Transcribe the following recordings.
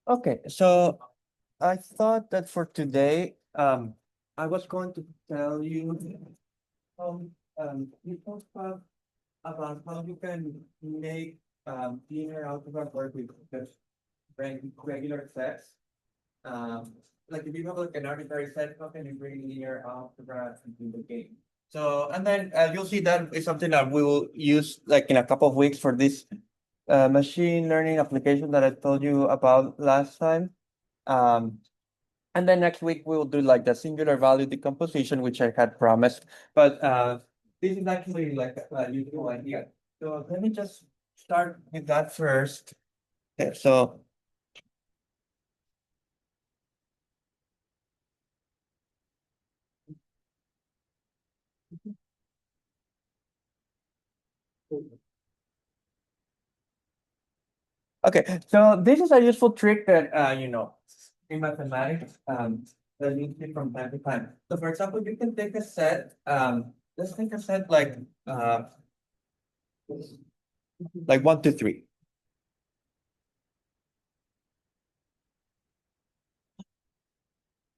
Okay, so I thought that for today, I was going to tell you you talked about how you can make linear algebra work with just regular sets. Um, like if you have like an arbitrary set, how can you bring linear algebra into the game? So, and then you'll see that is something that we will use like in a couple of weeks for this machine learning application that I told you about last time. Um, and then next week we'll do like the singular value decomposition, which I had promised. But this is actually like a useful idea. So let me just start with that first. Okay, so okay, so this is a useful trick that in mathematics that you see from time to time. So for example, you can take a set, let's take a set like 1, 2, 3.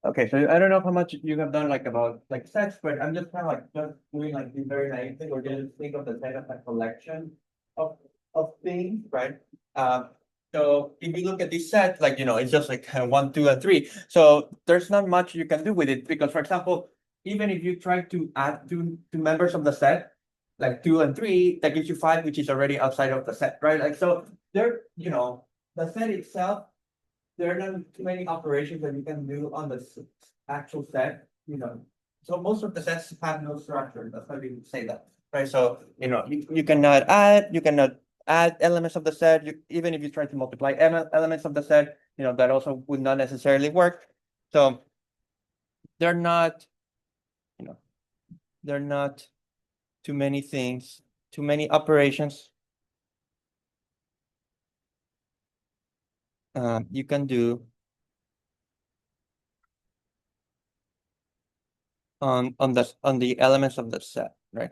Okay, so I don't know how much you have done like about like sets, but I'm just kind of like just doing like the very naive thing, or just think of the set as a collection of things, right? So if you look at this set, like it's just like 1, 2, and 3. So there's not much you can do with it because, for example, even if you try to add two members of the set, like 2 and 3, that gives you 5, which is already outside of the set, right? Like so, the set itself there are not too many operations that you can do on the actual set, So most of the sets have no structure. That's why we say that, right? So, you cannot add elements of the set. Even if you try to multiply elements of the set, that also would not necessarily work. So they're not, you know, they're not too many things, too many operations you can do on the elements of the set, right?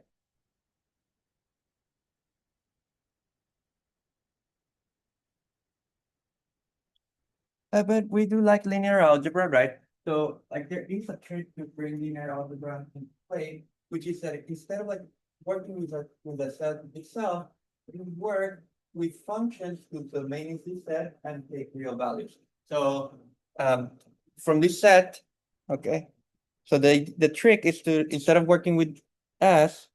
But we do like linear algebra, right? So like there is a trick to bring linear algebra into play, which is that instead of like working with the set itself, we work with functions whose domain is this set and take real values. So um, from this set, okay. So the trick is to instead of working with S,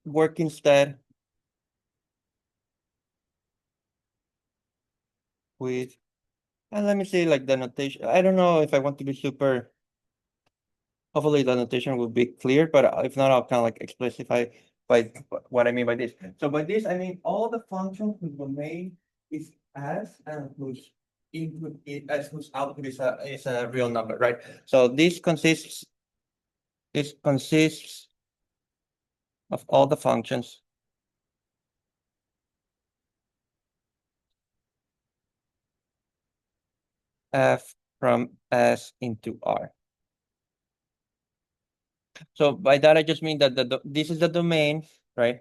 work instead with and let me see like the notation. I don't know if I want to be super. Hopefully the notation will be clear, but if not, I'll kind of like explicify by what I mean by this. So by this, I mean all the functions whose domain is as and whose input is as whose output is a real number, right? So this consists of all the functions f from S into R. So by that I just mean that this is the domain, right?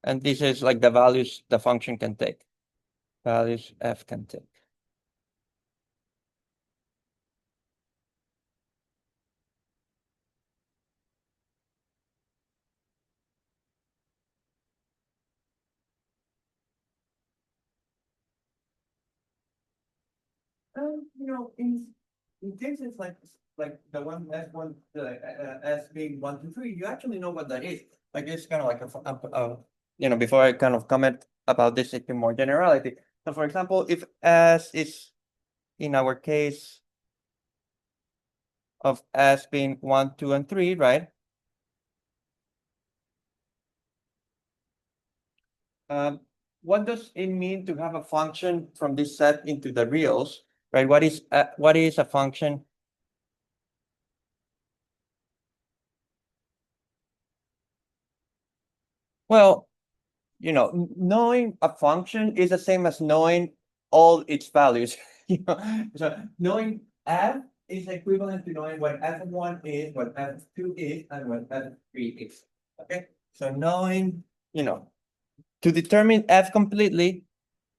And this is like the values the function can take. Values f can take. In cases like the one S1, S being 1, 2, 3, you actually know what that is. Like it's kind of like before I kind of comment about this in more generality. So for example, if S is in our case of S being 1, 2, and 3, right? Um, what does it mean to have a function from this set into the reals, right? What is a function? Well, knowing a function is the same as knowing all its values. So knowing f is equivalent to knowing what f1 is, what f2 is, and what f3 is. Okay, so knowing, to determine f completely,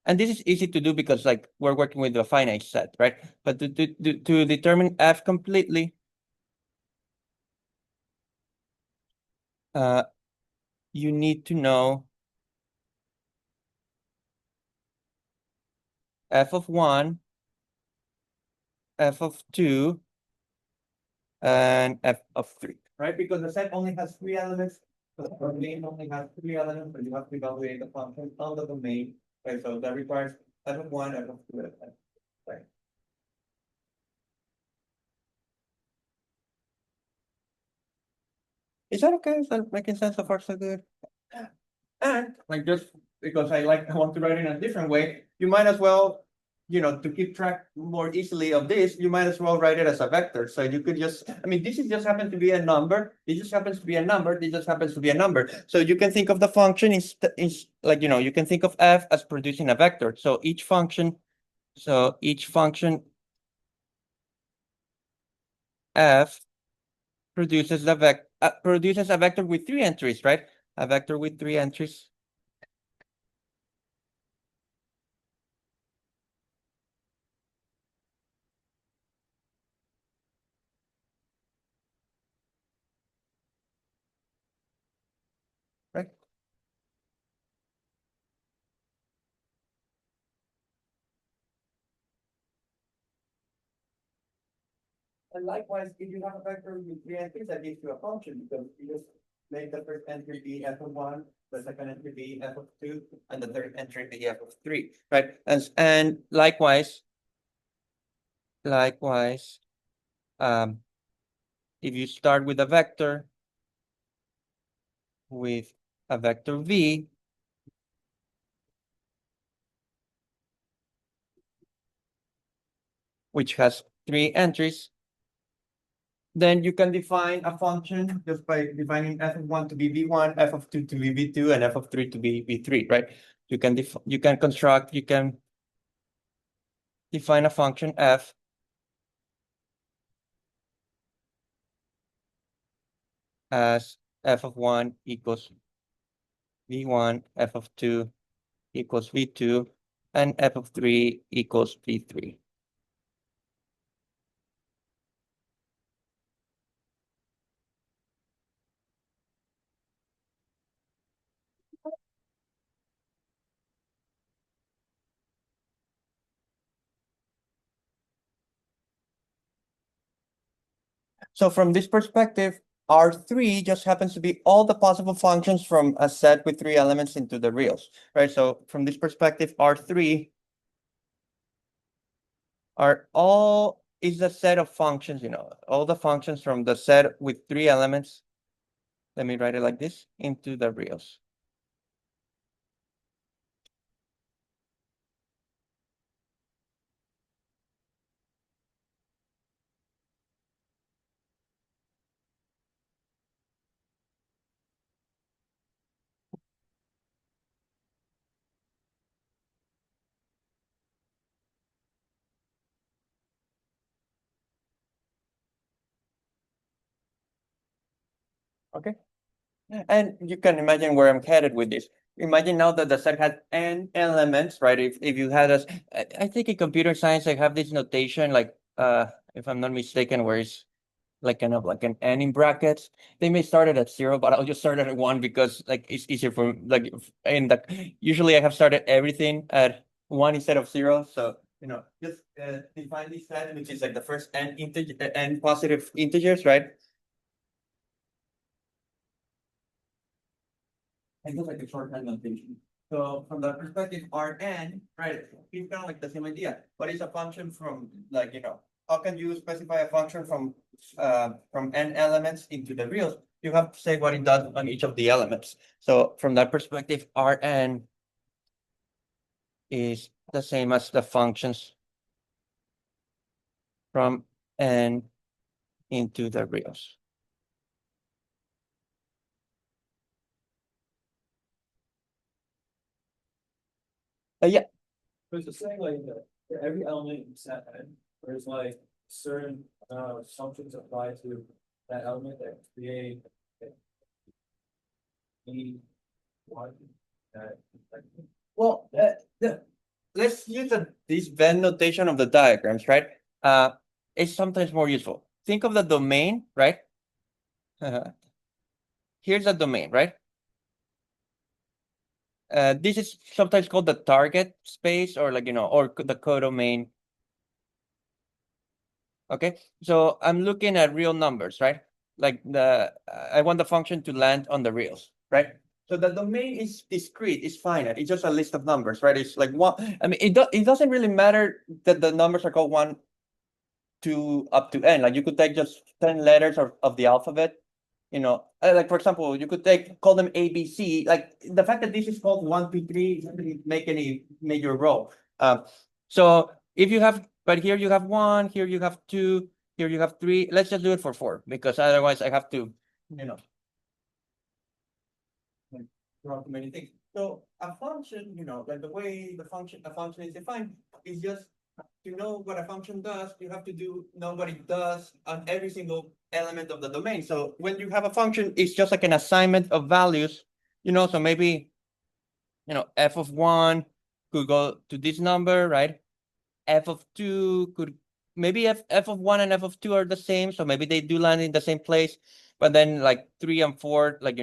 and this is easy to do because like we're working with a finite set, right? But to determine f completely, you need to know f of 1, f of 2, and f of 3, right? Because the set only has 3 elements, the domain only has 3 elements, but you have to evaluate the function on the domain, right? So that requires f of 1, f of 2, f of 3, right? Is that okay? Is that making sense so far, so good? And like just because I want to write it in a different way, you might as well, to keep track more easily of this, you might as well write it as a vector. So you could just, I mean, this is just happens to be a number. It just happens to be a number. This just happens to be a number. So you can think of the function is like, you can think of f as producing a vector. So each function f produces a vector with 3 entries, right? A vector with 3 entries. Right? And likewise, if you have a vector with 3 entries, that gives you a function because you just make the first entry be f of 1, the second entry be f of 2, and the third entry be f of 3, right? And likewise, um, if you start with a vector v, which has 3 entries, then you can define a function just by defining f of 1 to be v1, f of 2 to be v2, and f of 3 to be v3, right? You can define a function f as f of 1 equals v1, f of 2 equals v2, and f of 3 equals v3. So from this perspective, R3 just happens to be all the possible functions from a set with 3 elements into the reals, right? So from this perspective, R3 is a set of functions, all the functions from the set with 3 elements. Let me write it like this, into the reals. Okay. And you can imagine where I'm headed with this. Imagine now that the set has n elements, right? If you had us, I think in computer science, I have this notation, like, if I'm not mistaken, where it's like kind of like an n in brackets. They may start it at 0, but I'll just start it at 1 because like it's easier for like in the usually I have started everything at 1 instead of 0. So just define this set, which is like the first n positive integers, right? I guess like a shorthand notation. So from that perspective, Rn, right, it's kind of like the same idea. What is a function from like, how can you specify a function from n elements into the reals? You have to say what it does on each of the elements. So from that perspective, Rn is the same as the functions from n into the reals. Yeah. But it's saying like that for every element in set n, there's like certain assumptions apply to that element that create any one that. Well, let's use this Venn notation of the diagrams, right? It's sometimes more useful. Think of the domain, right? Here's the domain, right? This is sometimes called the target space, or like, or the codomain. Okay, so I'm looking at real numbers, right? Like I want the function to land on the reals, right? So the domain is discrete, it's finite, it's just a list of numbers, right? It's like one. I mean, it doesn't really matter that the numbers are called 1 to up to n. Like you could take just 10 letters of the alphabet, like for example, you could call them ABC. Like the fact that this is called 1, 2, 3 doesn't really make any major role. So if you have, but here you have 1, here you have 2, here you have 3. Let's just do it for 4, because otherwise I have to, like, draw too many things. So a function, like the way a function is defined is just to know what a function does, you have to know what it does on every single element of the domain. So when you have a function, it's just like an assignment of values, so maybe, f of 1 could go to this number, right? F of 2 could, maybe f of 1 and f of 2 are the same, so maybe they do land in the same place, but then like 3 and 4, like,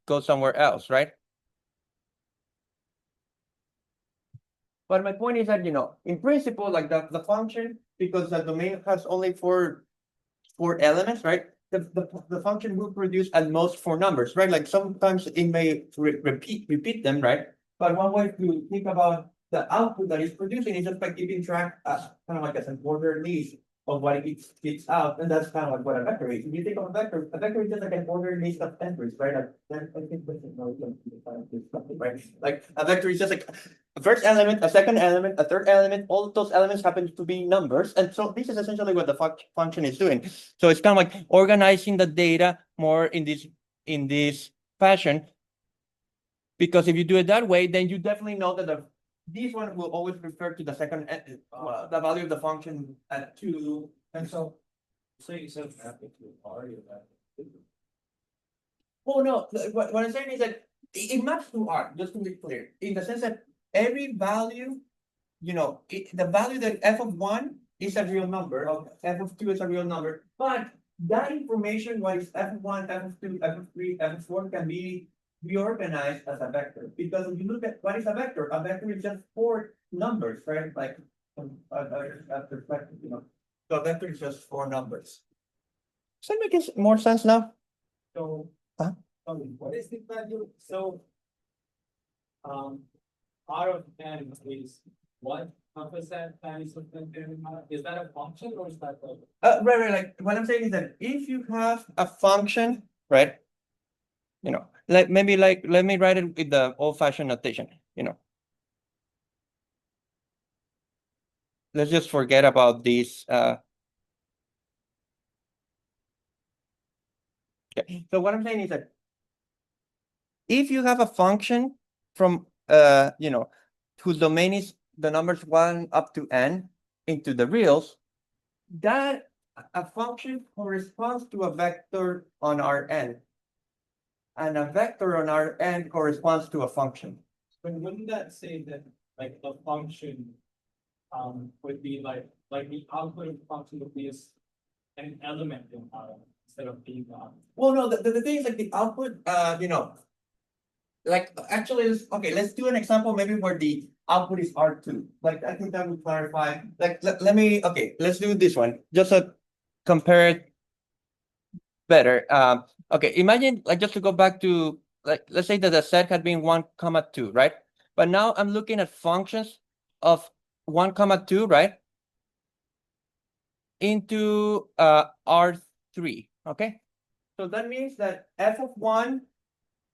go somewhere else, right? But my point is that, in principle, like the function, because the domain has only four elements, right? The function will produce at most 4 numbers, right? Like sometimes it may repeat them, right? But one way to think about the output that it's producing is just by keeping track as kind of like as an ordered list of what it spits out, and that's kind of like what a vector is. If you think of a vector is just like an ordered list of entries, right? Like I think that's something, right? Like a vector is just like a first element, a second element, a third element. All of those elements happen to be numbers, and so this is essentially what the function is doing. So it's kind of like organizing the data more in this fashion, because if you do it that way, then you definitely know that this one will always refer to the second, the value of the function at 2, and so. So you said mapping to R, you map. Oh no, what I'm saying is that it maps to R, just to be clear, in the sense that every value, the value that f of 1 is a real number, of f of 2 is a real number, but that information, what is f of 1, f of 2, f of 3, f of 4, can be reorganized as a vector. Because if you look at what is a vector is just 4 numbers, right? Like a perspective, So a vector is just 4 numbers. Does that make more sense now? So, Huh? what is the value? So, R of n is what? How is that times of n? Is that a function or is that a? Right. Like what I'm saying is that if you have a function, right? Let me write it with the old-fashioned notation. Let's just forget about this. Okay. So what I'm saying is that if you have a function from whose domain is the numbers 1 up to n into the reals, that a function corresponds to a vector on Rn, and a vector on Rn corresponds to a function. But wouldn't that say that like the function would be like the output of the function would be an element in R instead of being the output? Well, no, the thing is like the output, like actually, let's do an example maybe where the output is R2. Like I think that would clarify. Like let's do this one just to compare it better. Okay, imagine like just to go back to like let's say that the set had been 1, 2, right? But now I'm looking at functions of 1, 2, right? Into R3. Okay, so that means that f of 1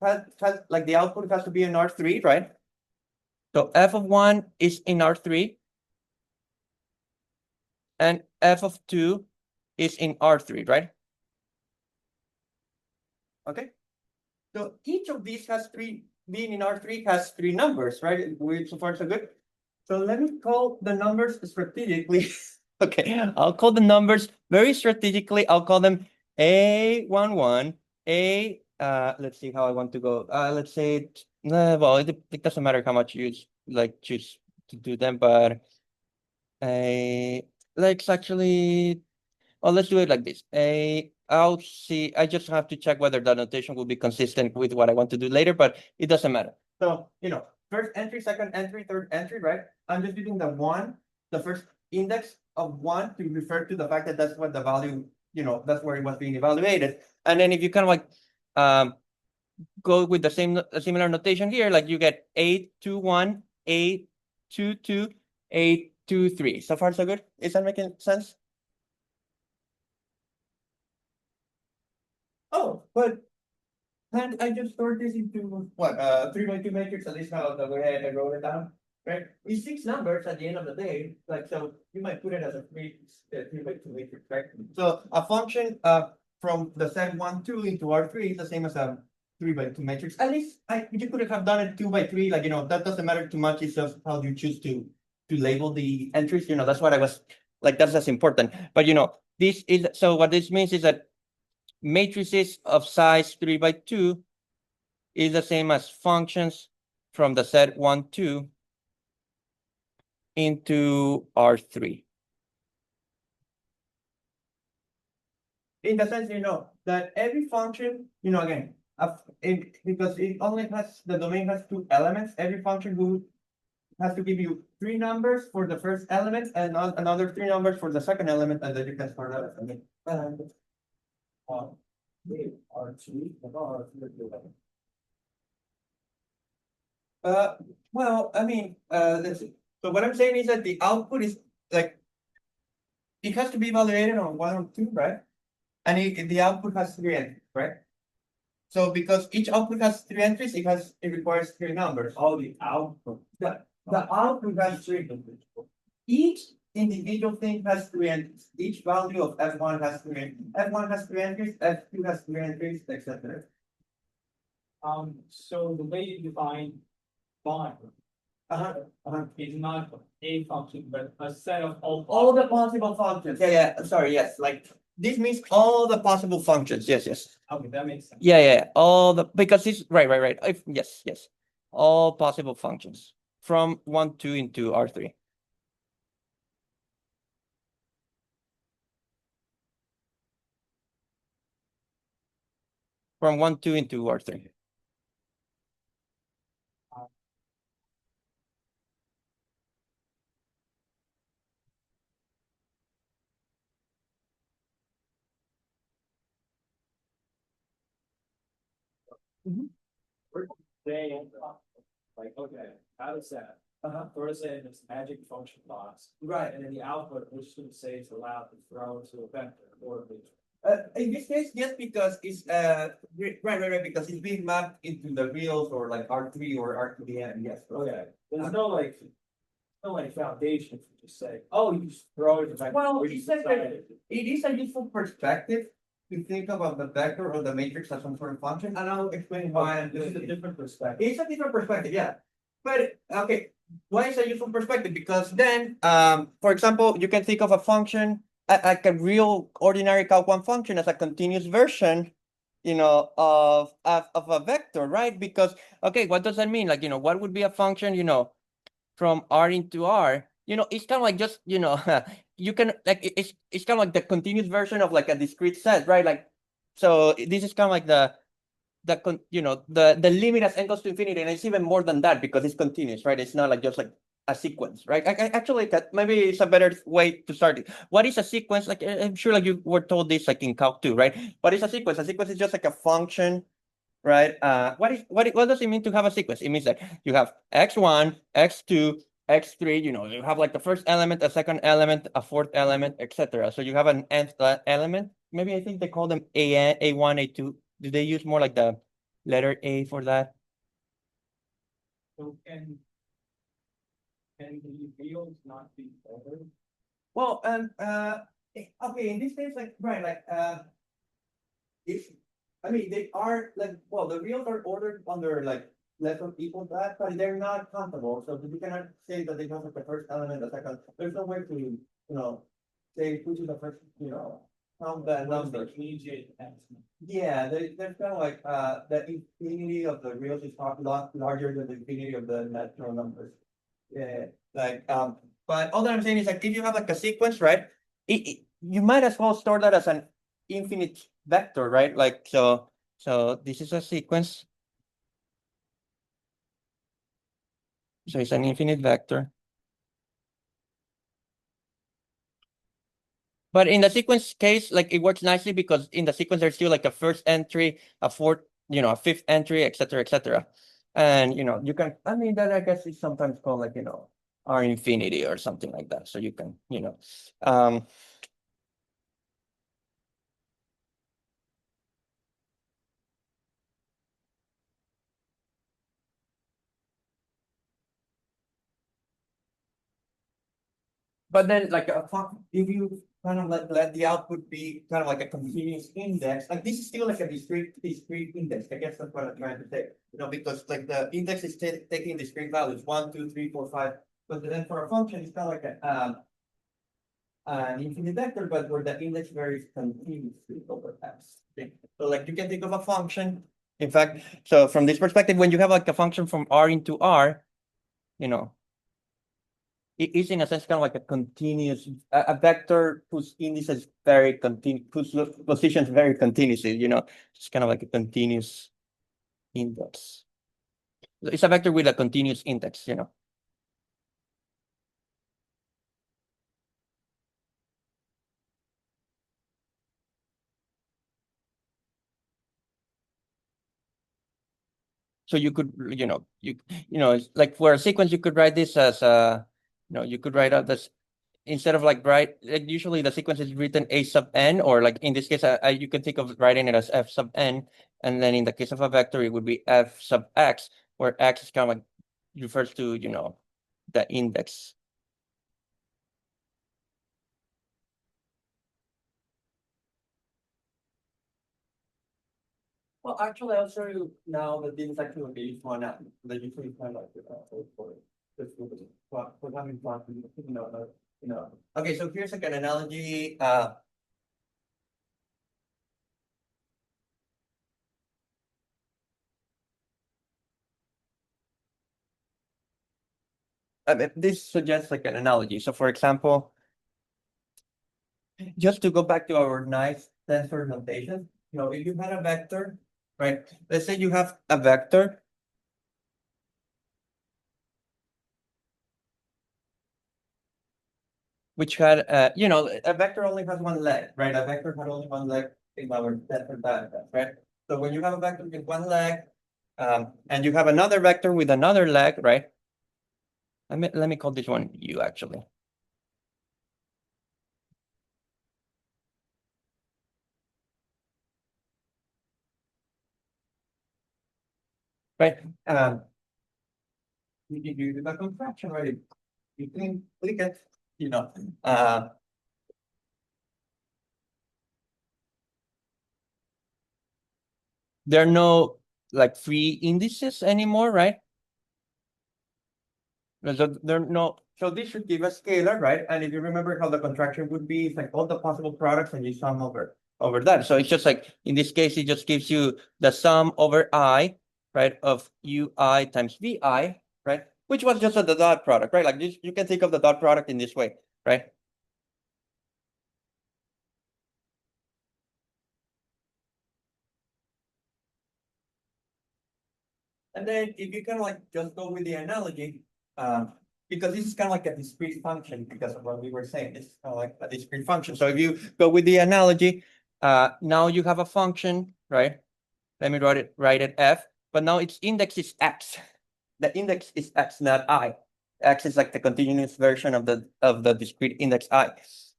has like the output has to be in R3, right? So f of 1 is in R3, and f of 2 is in R3, right? Okay. So each of these has being in R3 has 3 numbers, right? So far so good. So let me call the numbers strategically. Okay, I'll call the numbers very strategically. I'll call them A11, let's see how I want to go. Let's say, well, it doesn't matter how much you choose to do them, but let's actually, well, let's do it like this. I'll see, I just have to check whether the notation will be consistent with what I want to do later, but it doesn't matter. So, first entry, second entry, third entry, right? I'm just using the first index of one to refer to the fact that that's what the value, that's where it was being evaluated. And then if you kind of like go with the similar notation here, like you get 821, 822, 823. So far, so good. Is that making sense? Oh, but and I just stored this into what 3x2 matrix, at least how the way I wrote it down, right? It's six numbers at the end of the day, like so you might put it as a 3x2 matrix, right? So a function from the set 1, 2 into R3 is the same as a 3x2 matrix. At least you could have done it 2x3, like that doesn't matter too much. It's just how you choose to label the entries. That's what I was like. That's important. But this is so what this means is that matrices of size 3x2 is the same as functions from the set 1, 2 into R3. In the sense, that every function, again, because it only has, the domain has two elements, every function has to give you three numbers for the first element and another three numbers for the second element, and then you can start out. Well, I mean, let's see. So what I'm saying is that the output is like, it has to be evaluated on 1 or 2, right? And the output has three entries, right? So because each output has three entries, it requires three numbers. All the output. The output has three. Each individual thing has three entries. Each value of F1 has three entries. F1 has three entries, F2 has three entries, etc. So the way you define bond Uh-huh. is not a function, but a set of All the possible functions. Yeah. Sorry, yes. Like this means all the possible functions. Yes. Okay, that makes sense. Yeah. All the because it's right. Yes. All possible functions from 1, 2 into R3. From 1, 2 into R3. We're saying, like, okay, out of that, throw it in this magic function box, Right. and then the output, which should say it's allowed to throw into a vector or In this case, yes, because it's right, because it's being mapped into the reals or like R3 or R2DM. Yes. Okay, there's no like foundation to just say, oh, you just throw it in the vector. Well, We just it's like decided. it is a useful perspective to think about the vector or the matrix as some sort of function, and I'll explain why I'm This doing is a it. different perspective. It's a different perspective, yeah. But okay, why is a useful perspective? Because then, for example, you can think of a function like a real ordinary Calc1 function as a continuous version, of a vector, right? Because okay, what does that mean? Like, what would be a function, from R into R? It's kind of like just, you can like it's kind of like the continuous version of like a discrete set, right? Like, so this is kind of like the limit as n goes to infinity, and it's even more than that because it's continuous, right? It's not like just like a sequence, right? Actually, maybe it's a better way to start it. What is a sequence? Like, I'm sure like you were told this like in Calc 2, right? What is a sequence? A sequence is just like a function, right? What does it mean to have a sequence? It means that you have x1, x2, x3. You have like the first element, a second element, a fourth element, etc. So you have an nth element. Maybe I think they call them a1, a2. Do they use more like the letter A for that? So can the reals not be ordered? Well, okay, in this case, like, right, like, if, I mean, they are like, well, the reals are ordered under like let some people that, but they're not comfortable. So you cannot say that they come with the first element, the second. There's no way to, say which is the first, count the numbers. Yeah, there's kind of like the infinity of the reals is lot larger than the infinity of the natural numbers. Yeah, like but all that I'm saying is like if you have like a sequence, right? You might as well store that as an infinite vector, right? Like so this is a sequence. So it's an infinite vector. But in the sequence case, like it works nicely because in the sequence there's still like a first entry, a fourth, a fifth entry, etc., etc. And you can, I mean, that I guess is sometimes called like, R infinity or something like that. So you can, but then like if you kind of let the output be kind of like a continuous index, like this is still like a discrete index. I guess that's what I'm trying to say. Because like the index is taking discrete values 1, 2, 3, 4, 5. But then for a function, it's kind of like an infinite vector, but where the index varies continuously over x. Okay? So like you can think of a function. In fact, so from this perspective, when you have like a function from R into R, it is in a sense kind of like a continuous a vector whose index is very continuous, whose position is very continuously, it's kind of like a continuous index. It's a vector with a continuous index. So you could, it's like for a sequence, you could write this as you could write out this instead of like usually the sequence is written a sub n, or like in this case, you can think of writing it as f sub n, and then in the case of a vector, it would be f sub x, where x is kind of like refers to the index. Well, actually, I'll show you now that this is actually what they use one app. They usually kind of like for this for having fun, Okay, so here's like an analogy. I mean, this suggests like an analogy. So, for example, just to go back to our nice tensor notation, if you had a vector, right? Let's say you have a vector which had, a vector only has one leg, right? A vector had only one leg in our tensor diagram, right? So when you have a vector with one leg, and you have another vector with another leg, right? Let me call this one U actually. Right? You do the contraction, right? You can click it, uh, there are no like free indices anymore, right? So there are no, so this should give a scalar, right? And if you remember how the contraction would be, it's like all the possible products and you sum over that. So it's just like in this case, it just gives you the sum over I, right, of ui times vi, right? Which was just the dot product, right? Like this, you can think of the dot product in this way, right? And then if you kind of like just go with the analogy, because this is kind of like a discrete function because of what we were saying, this is kind of like a discrete function. So if you go with the analogy, now you have a function, right? Let me write it f, but now its index is x. The index is x, not I. X is like the continuous version of the discrete index I.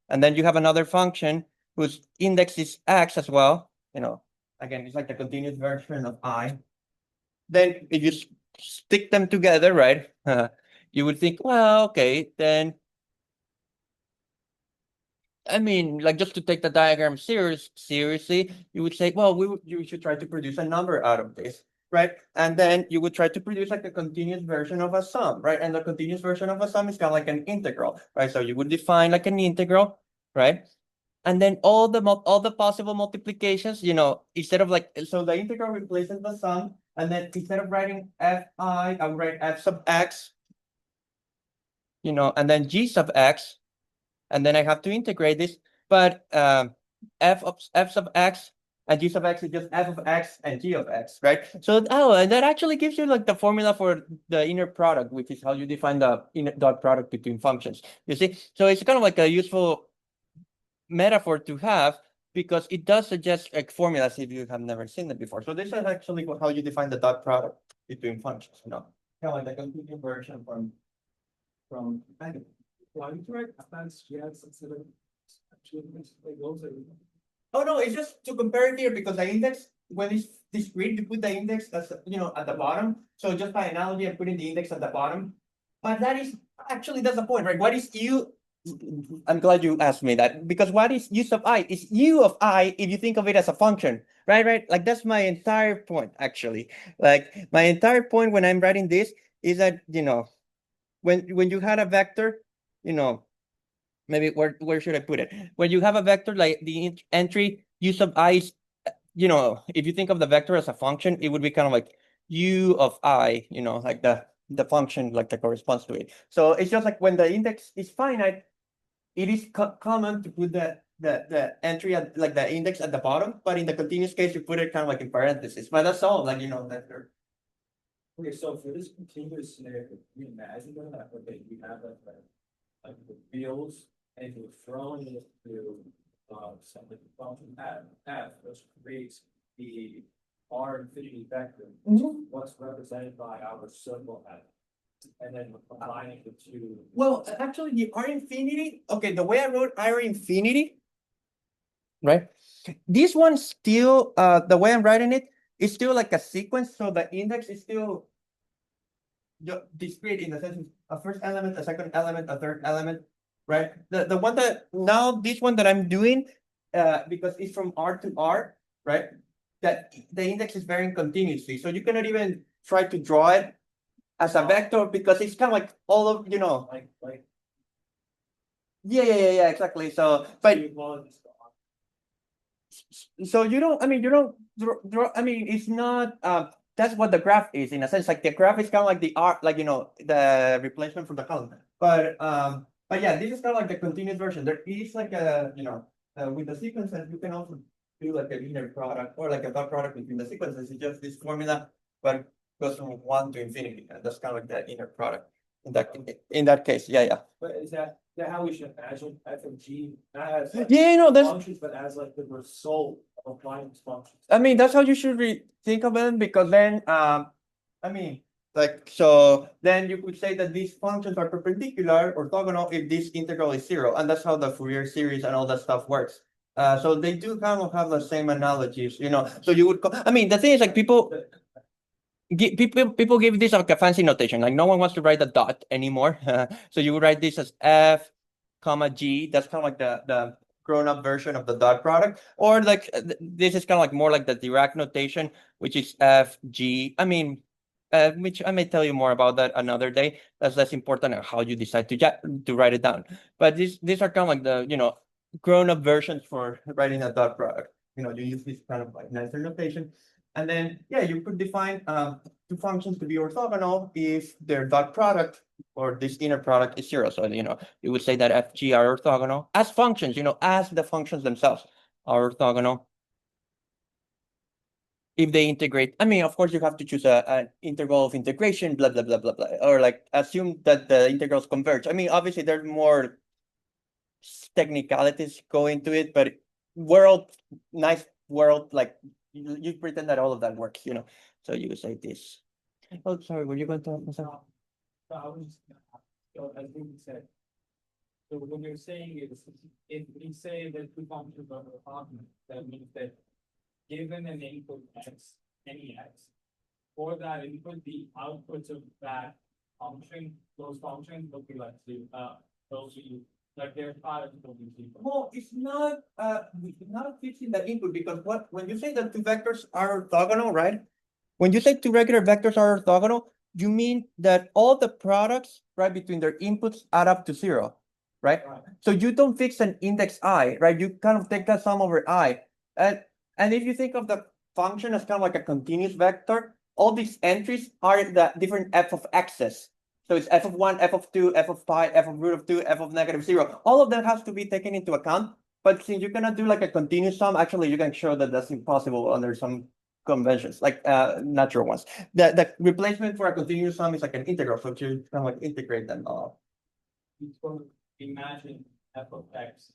And then you have another function whose index is x as well. Again, it's like the continuous version of I. Then if you stick them together, right? You would think, well, okay, then I mean, like just to take the diagram seriously, you would say, well, you should try to produce a number out of this, right? And then you would try to produce like a continuous version of a sum, right? And the continuous version of a sum is kind of like an integral, right? So you would define like an integral, right? And then all the possible multiplications, instead of like, so the integral replaces the sum, and then instead of writing fi, I would write f sub x, and then g sub x, and then I have to integrate this, but f sub x and g sub x is just f of x and g of x, right? So and that actually gives you like the formula for the inner product, which is how you define the inner dot product between functions. You see, so it's kind of like a useful metaphor to have because it does suggest like formulas if you have never seen them before. So this is actually how you define the dot product between functions. Kind of like the continuous version from. Why would you write advanced GX instead of like those are. Oh no, it's just to compare it here because the index, when it's discrete, you put the index as at the bottom. So just by analogy, I'm putting the index at the bottom. But that is actually that's the point, right? What is u? I'm glad you asked me that because what is u sub I? Is u of I if you think of it as a function, right? Right? Like that's my entire point, actually. Like my entire point when I'm writing this is that when you had a vector, maybe where should I put it? When you have a vector like the entry u sub I is, if you think of the vector as a function, it would be kind of like u of I, like the function like that corresponds to it. So it's just like when the index is finite, it is common to put the entry at like the index at the bottom, but in the continuous case, you put it kind of like in parentheses. But that's all, like that. Okay, so for this continuous scenario, you imagine that you have like the fields and you're throwing it through something function f, which creates the R infinity vector, what's represented by our symbol f. And then we're combining the two. Well, actually, the R infinity. Okay, the way I wrote R infinity, right? This one still, the way I'm writing it is still like a sequence. So the index is still discrete in the sense of a first element, a second element, a third element, right? The one that now this one that I'm doing, because it's from R to R, right? That the index is varying continuously, so you cannot even try to draw it as a vector because it's kind of like all of like yeah, exactly. So but so you don't, I mean, you don't draw, I mean, it's not, that's what the graph is in a sense, like the graph is kind of like the art, like, the replacement for the column. But yeah, this is kind of like the continuous version. There is like a, with the sequences, you can also do like a linear product or like a dot product between the sequences. It's just this formula, but goes from 1 to infinity. And that's kind of like the inner product in that case. Yeah. But is that how we should imagine f of g, not as like That's functions, but as like the result of applying these functions? I mean, that's how you should think of it because then, I mean, like, so then you could say that these functions are perpendicular orthogonal if this integral is 0. And that's how the Fourier series and all that stuff works. So they do kind of have the same analogies, So you would, I mean, the thing is like people give this like a fancy notation. Like no one wants to write a dot anymore. So you would write this as f, comma g. That's kind of like the grown-up version of the dot product. Or like this is kind of like more like the Dirac notation, which is f, g. I mean, which I may tell you more about that another day. That's less important on how you decide to write it down. But these are kind of like the grown-up versions for writing a dot product. You use this kind of like nicer notation. And then, yeah, you could define two functions to be orthogonal if their dot product or this inner product is 0. So, you would say that f, g are orthogonal as functions, as the functions themselves are orthogonal. If they integrate, I mean, of course, you have to choose an integral of integration, blah, blah, blah, blah, blah, or like assume that the integrals converge. I mean, obviously, there's more technicalities go into it, but nice world, like you pretend that all of that works, So you say this. Oh, sorry, were you going to ask something? So I was, as we said, so when you're saying if we say that two functions are orthogonal, that means that given an input x, any x, for that input, the outputs of that function, those functions will be like those you like their products will be zero. Well, it's not fixing the input because when you say that two vectors are orthogonal, right? when you say two regular vectors are orthogonal, you mean that all the products, right, between their inputs add up to zero, right? So you don't fix an index I, right? You kind of take that sum over I. And if you think of the function as kind of like a continuous vector, all these entries are the different f of x's. So it's f of 1, f of 2, f of pi, f of root of 2, f of negative 0. All of that has to be taken into account. But since you cannot do like a continuous sum, actually you can show that that's impossible under some conventions, like natural ones. The replacement for a continuous sum is like an integral, so you kind of like integrate them all. So imagine f of x,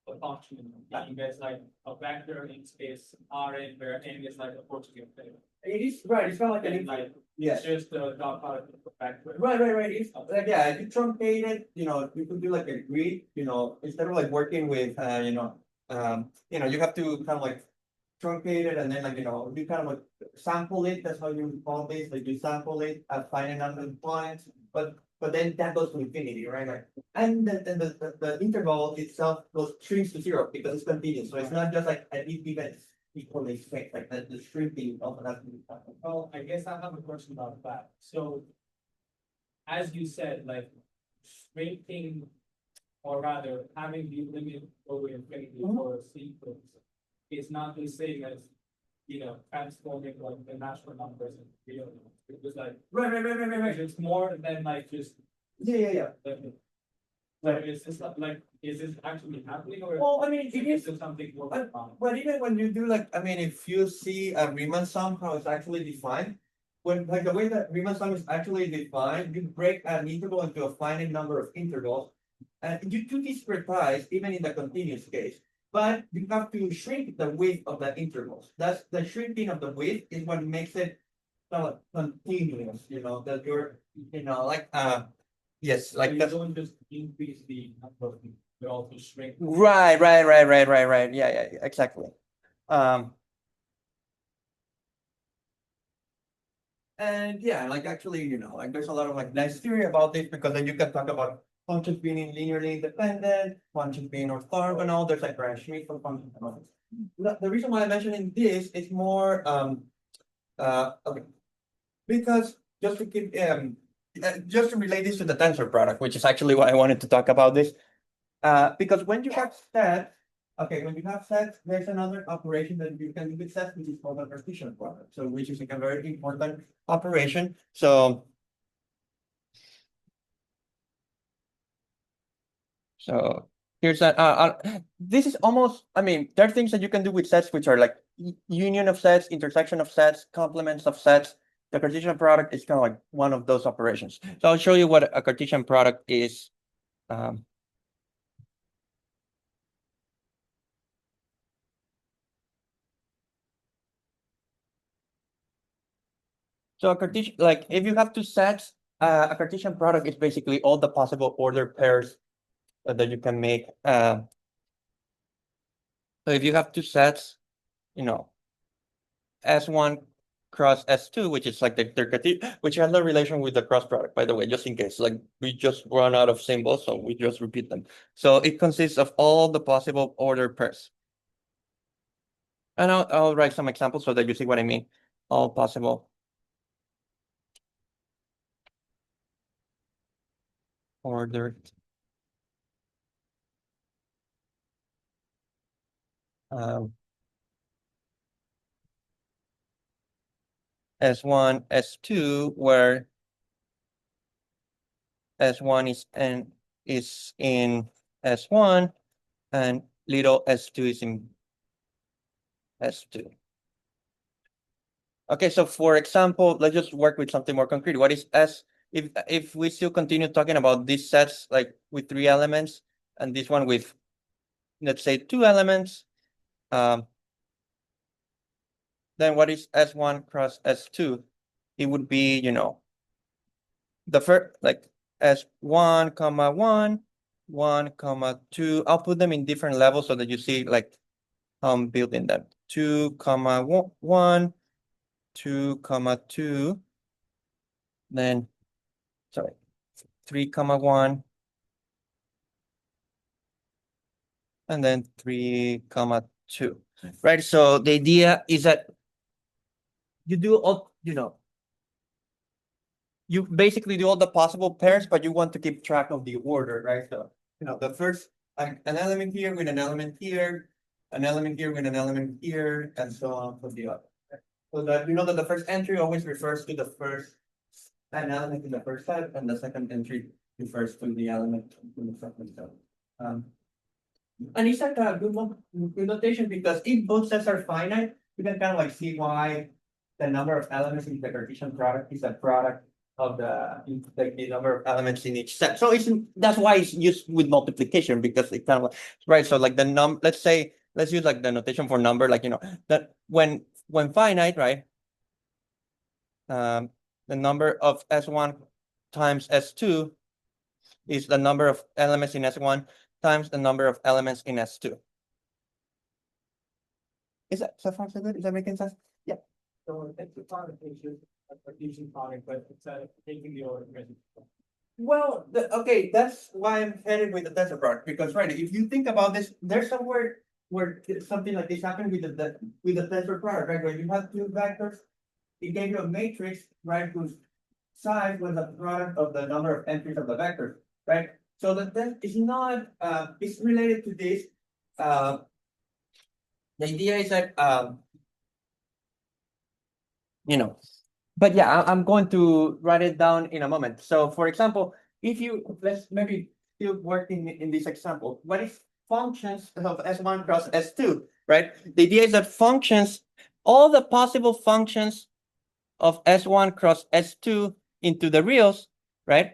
a function, and there's like a vector in space Rn where n is like a Portuguese thing. It is right. It's kind of like And an like yeah. it's just the dot product of the vector. Right. It's like yeah, if you truncate it, you could do like a grid, instead of like working with you have to kind of like truncate it and then like you kind of like sample it. That's how you call this. Like you sample it at finite number of points, but then that goes to infinity, right? Like, and then the interval itself goes shrinks to zero because it's continuous. So it's not just like an even equally straight, like the shrinking also has to be happening. Well, I guess I have a question about that. So, as you said, like shrinking, or rather having the limit over infinity for a sequence is not the same as transforming like the natural numbers into real numbers. It was like Right. it's more than like just Yeah. like is this not, like is this actually happening or Well, I mean, it is is, it something more but, common? but even when you do like, I mean, if you see a Riemann sum, how it's actually defined, when like the way that Riemann sum is actually defined, you break an interval into a finite number of intervals, and you do discretize even in the continuous case. But you have to shrink the width of the intervals. That's the shrinking of the width is what makes it continuous. That you're, like yes, So like you that's don't just increase the number, but also shrink. Right. Yeah, exactly. And yeah, like actually, like there's a lot of like nice theory about this because then you can talk about functions being linearly independent, functions being orthogonal. There's like branch Schmidt for functions and all this. The reason why I'm mentioning this is more okay, because just to relate this to the tensor product, which is actually why I wanted to talk about this. Because when you have sets, okay, when you have sets, there's another operation that you can do with sets, which is called the partition product. So which is like a very important operation. So here's that. This is almost, I mean, there are things that you can do with sets which are like union of sets, intersection of sets, complements of sets. The Cartesian product is kind of like one of those operations. So I'll show you what a Cartesian product is. So a Cartesian, like if you have two sets, a Cartesian product is basically all the possible order pairs that you can make. So if you have two sets, S1 cross S2, which is like which has no relation with the cross product, by the way, just in case, like we just run out of symbols, so we just repeat them. So it consists of all the possible order pairs. And I'll write some examples so that you see what I mean. All possible ordered S1, S2, where S1 is in S1 and little S2 is in S2. Okay, so for example, let's just work with something more concrete. What is S? If we still continue talking about these sets like with 3 elements and this one with, let's say, 2 elements, then what is S1 cross S2? It would be, the first, like S1 comma 1, 1 comma 2. I'll put them in different levels so that you see like how I'm building them. 2 comma 1, 2 comma 2, then sorry, 3 comma 1, and then 3 comma 2, right? So the idea is that you do all, you know, you basically do all the possible pairs, but you want to keep track of the order, right? So, you know, the first, like an element here with an element here, an element here with an element here, and so on for the other. So that you know that the first entry always refers to the first an element in the first set, and the second entry refers to the element in the second set. Um, and it's like a good notation because if both sets are finite, you can kind of like see why the number of elements in the Cartesian product is a product of the number of elements in each set. So it's that's why it's used with multiplication because it kind of right. So like the let's say let's use like the notation for number, like you know that when finite, right? The number of S1 times S2 is the number of elements in S1 times the number of elements in S2. Is that so far so good? Is that making sense? Yeah. So it's a product, it's just a Cartesian product, but it's taking the order. Well, okay, that's why I'm headed with the tensor product because right, if you think about this, there's somewhere where something like this happened with the tensor product, right? Where you have two vectors, it gave you a matrix, right, whose size was the product of the number of entries of the vector, right? So that is not it's related to this. The idea is that you know, but yeah, I'm going to write it down in a moment. So for example, if you let's maybe still work in this example, what is functions of S1 cross S2, right? The idea is that functions, all the possible functions of S1 cross S2 into the reals, right?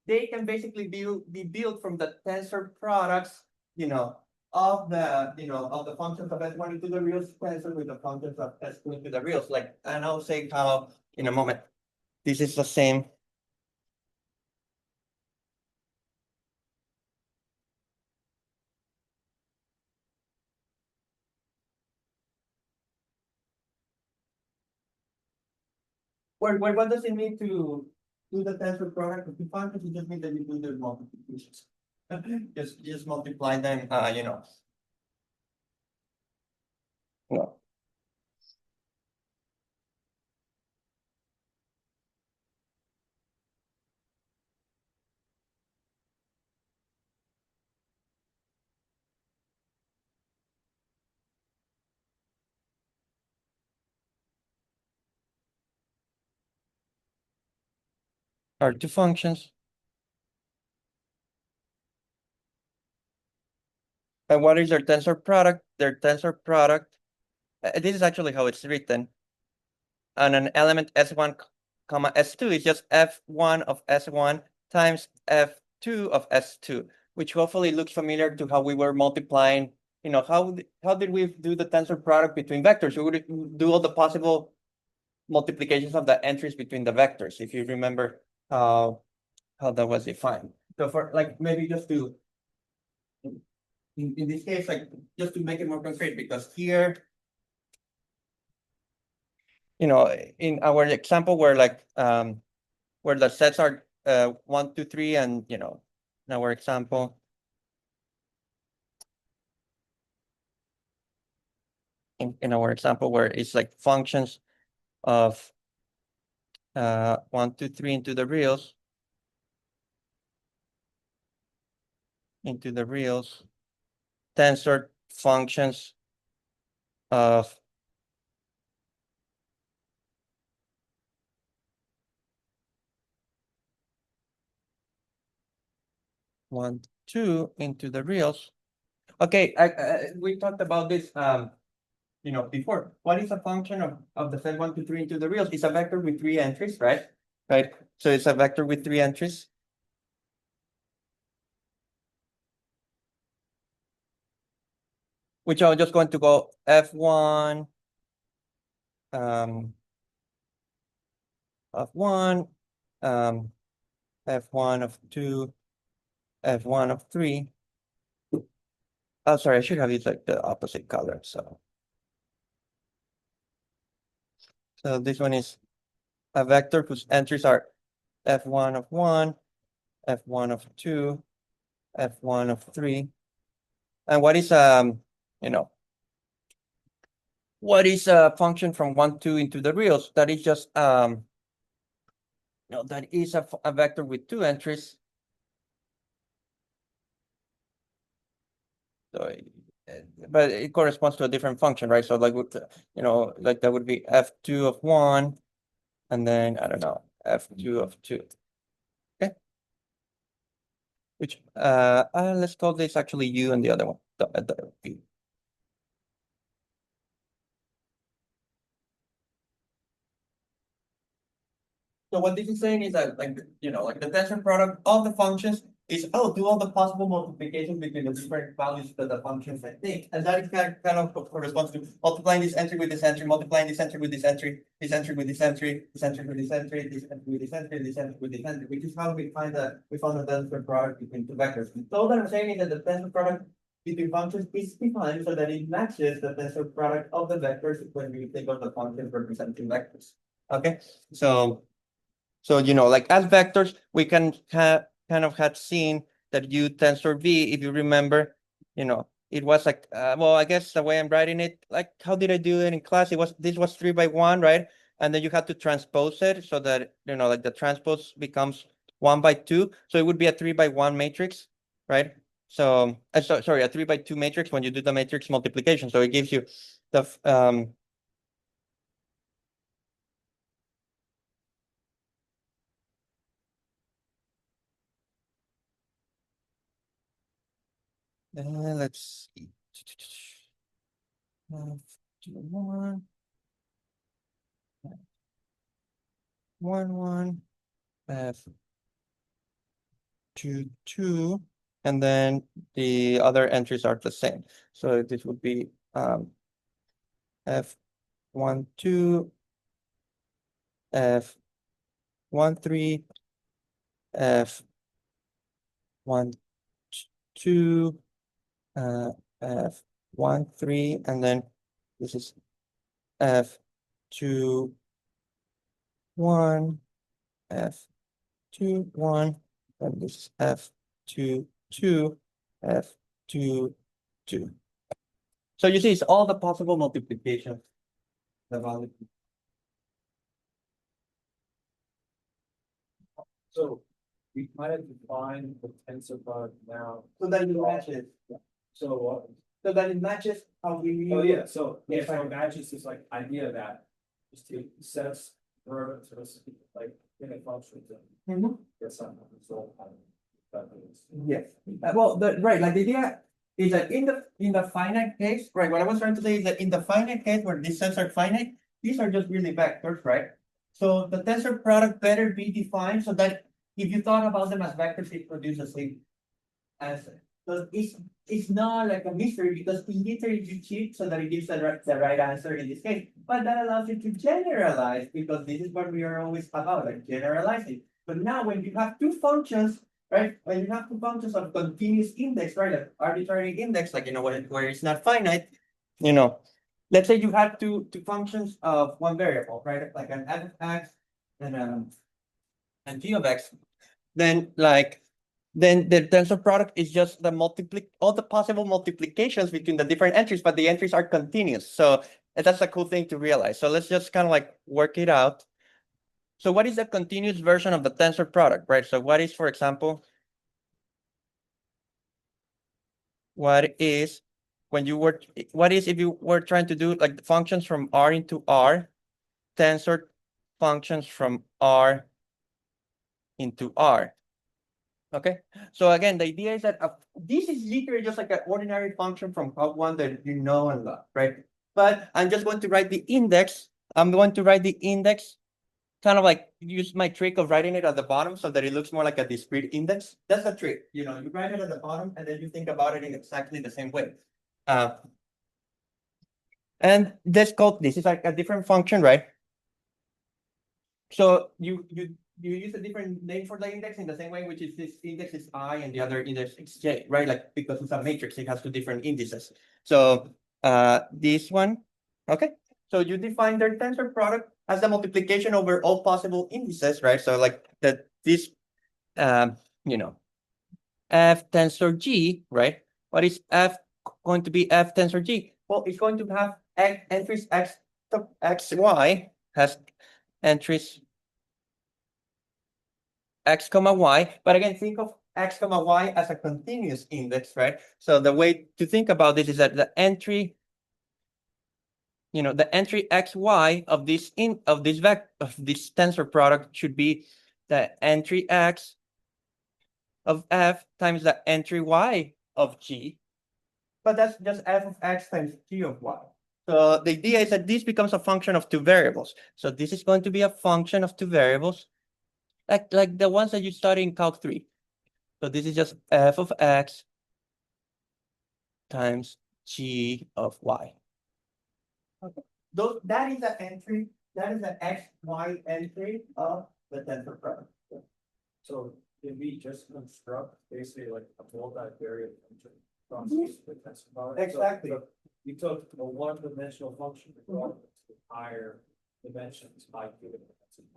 They can basically be built from the tensor products, you know, of the functions of S1 into the reals tensor with the functions of S2 into the reals. Like, and I'll say how in a moment. This is the same. What does it mean to do the tensor product of two functions? It just means that you do the multiplications. Just multiply them, you know. No. Are two functions. And what is their tensor product? Their tensor product. This is actually how it's written. And an element S1 comma S2 is just F1 of S1 times F2 of S2, which hopefully looks familiar to how we were multiplying. You know, how did we do the tensor product between vectors? We would do all the possible multiplications of the entries between the vectors, if you remember how that was defined. So for like maybe just to in this case, like just to make it more concrete, because here, you know, in our example where like where the sets are 1, 2, 3, and you know, in our example. In our example where it's like functions of 1, 2, 3 into the reals. Tensor functions of one, two into the reals. Okay, we talked about this you know before. What is a function of the set 1, 2, 3 into the reals? It's a vector with 3 entries, right? Right. So it's a vector with 3 entries. Which I'm just going to go F1 of 1, F1 of 2, F1 of 3. Oh, sorry, I should have used like the opposite color. So this one is a vector whose entries are F1 of 1, F1 of 2, F1 of 3. And what is you know, what is a function from 1, 2 into the reals? That is just no, that is a vector with 2 entries. So, but it corresponds to a different function, right? So like, like that would be f2 of 1, and then, I don't know, f2 of 2. Okay. Which, let's call this actually u and the other one, the v. So what this is saying is that, like, like the tensor product of the functions is, do all the possible multiplications between the different values that the functions I take. And that is kind of corresponds to multiplying this entry with this entry, multiplying this entry with this entry, this entry with this entry, this entry with this entry, this entry with this entry, this entry with this entry, which is how we found the tensor product between two vectors. So what I'm saying is that the tensor product between functions is defined so that it matches the tensor product of the vectors when we think of the functions representing vectors. Okay, so like as vectors, we can kind of had seen that U tensor V, if you remember, it was like, well, I guess the way I'm writing it, like, how did I do it in class? This was 3 by 1, right? And then you have to transpose it so that, like the transpose becomes 1 by 2. So it would be a 3 by 1 matrix, right? So, sorry, a 3 by 2 matrix when you do the matrix multiplication. So it gives you the, let's see. 1, 1, 1, F 2, 2, and then the other entries are the same. So this would be F 1, 2, F 1, 3, F 1, 2, F 1, 3, and then this is F 2, 1, F 2, 1, and this is F 2, 2, F 2, 2. So you see, it's all the possible multiplications. The value. So we kind of define the tensor product now. So that it matches. So, So that it matches how we. oh yeah, so Yes, if it matches this like idea that just take sets verbs like in a function to get some result out of it. That means. Yes, well, right, like the idea is that in the finite case, right, what I was trying to say is that in the finite case where these sets are finite, these are just really vectors, right? So the tensor product better be defined so that if you thought about them as vectors, it produces the same answer. So it's not like a mystery because in literally you cheat so that it gives the right answer in this case. But that allows you to generalize because this is what we are always about, like generalizing. But now when you have two functions, right? When you have two functions of continuous index, right? Like arbitrary index, like where it's not finite, let's say you have two functions of one variable, right? Like an f of x and g of x, then the tensor product is just all the possible multiplications between the different entries, but the entries are continuous. So that's a cool thing to realize. So let's just kind of like work it out. So what is the continuous version of the tensor product, right? So what is, for example, what is if you were trying to do like functions from R into R, tensor functions from R into R? Okay, so again, the idea is that this is literally just like an ordinary function from Hub 1 that you know and love, right? But I'm just going to write the index. I'm going to write the index, kind of like use my trick of writing it at the bottom so that it looks more like a discrete index. That's the trick. You write it at the bottom and then you think about it in exactly the same way. And this is like a different function, right? So you use a different name for the index in the same way, which is this index is I and the other index is J, right? Like because it's a matrix, it has two different indices. So this one, okay. So you define their tensor product as the multiplication over all possible indices, right? So like this F tensor G, right? What is F going to be F tensor G? Well, it's going to have entries x sub x y has entries x comma y, but again, think of x comma y as a continuous index, right? So the way to think about this is that the entry, the entry xy of this tensor product should be the entry x of f times the entry y of g, but that's just f of x times g of y. So the idea is that this becomes a function of two variables. So this is going to be a function of two variables, like the ones that you study in Calc 3. So this is just f of x times g of y. Okay. That is the entry, that is the xy entry of the tensor product. So did we just construct basically like a multivariate function from the tensor product? Exactly. So we took a one-dimensional function and brought it to higher dimensions by giving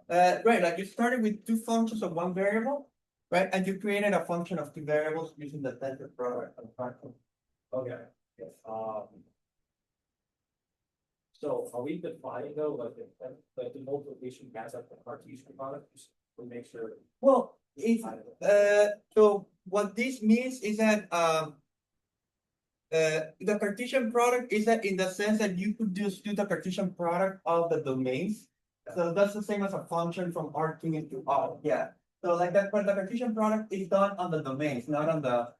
it. Right, like you started with two functions of one variable, right? And you created a function of two variables using the tensor product. Okay, yes. So are we defining though, like the multiplication has like the Cartesian product, just to make sure? Well, so what this means is that the Cartesian product is that in the sense that you could just do the Cartesian product of the domains. So that's the same as a function from R2 into R. Yeah. So like that, but the Cartesian product is done on the domains, not on the.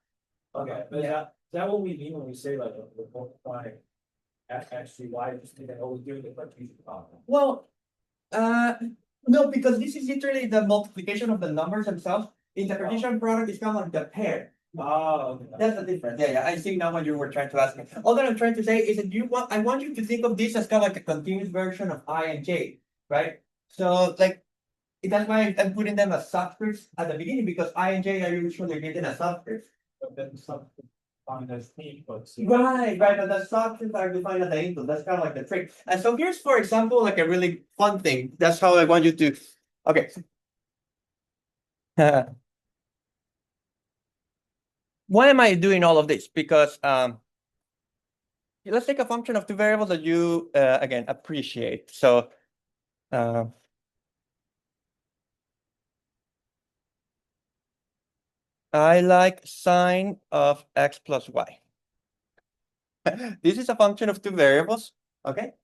Okay, but is that what we mean when we say like we're multiplying x, y, just think that, oh, we're doing the Cartesian product? Well, no, because this is literally the multiplication of the numbers themselves. In the Cartesian product, it's kind of like the pair. Oh, okay. That's the difference. Yeah, I see now what you were trying to ask me. All that I'm trying to say is that I want you to think of this as kind of like a continuous version of I and J, right? So like, that's why I'm putting them as subscripts at the beginning, because I and J are usually written as subscripts. But then some find as inputs. Right, but the subscripts are defined as the input. That's kind of like the trick. And so here's, for example, like a really fun thing. That's how I want you to. Okay. Why am I doing all of this? Because let's take a function of two variables that you again appreciate. So I like sine of x plus y. This is a function of two variables, okay?